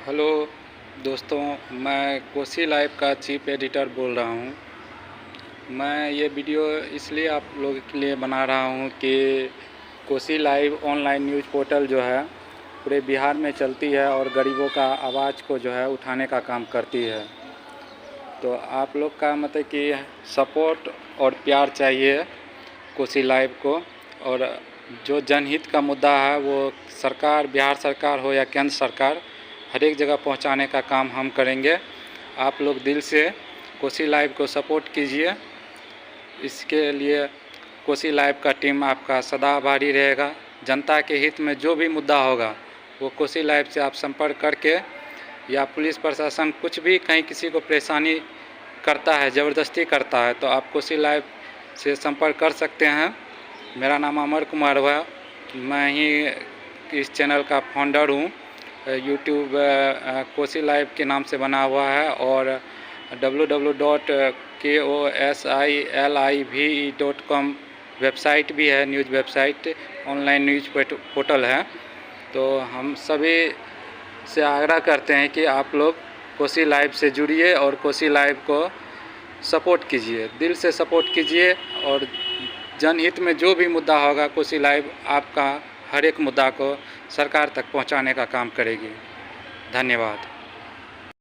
Hello दोस्तों, मैं Kosi live का चीफ एडिटर बोल रहा हूँ। मैं ये वीडियो इसलिए आप लोगों के लिए बना रहा हूँ कि Kosi live online news portal जो है पूरे बिहार में चलती है और गरीबों का आवाज़ को जो है उठाने का काम करती है। तो आप लोग का मतलब कि सपोर्ट और प्यार चाहिए कोसी लाइव को, और जो जनहित का मुद्दा है वो सरकार, बिहार सरकार हो या केंद्र सरकार, हर एक जगह पहुंचाने का काम हम करेंगे। आप लोग दिल से कोसी लाइव को सपोर्ट कीजिए। इसके लिए कोसी लाइव का टीम आपका सदा आभारी रहेगा। जनता के हित में जो भी मुद्दा होगा वो कोसी लाइव से आप संपर्क करके, या पुलिस प्रशासन कुछ भी कहीं किसी को परेशानी करता है, ज़बरदस्ती करता है, तो आप कोसी लाइव से संपर्क कर सकते हैं। मेरा नाम अमर कुमार हुआ, मैं ही इस चैनल का फाउंडर हूँ। यूट्यूब कोसी लाइव के नाम से बना हुआ है और www.kosiliv.com वेबसाइट भी है, news website, online news portal है। तो हम सभी से आग्रह करते हैं कि आप लोग कोसी लाइव से जुड़िए और कोसी लाइव को सपोर्ट कीजिए, दिल से सपोर्ट कीजिए। और जनहित में जो भी मुद्दा होगा कोसी लाइव आपका हर एक मुद्दा को सरकार तक पहुंचाने का काम करेगी। धन्यवाद।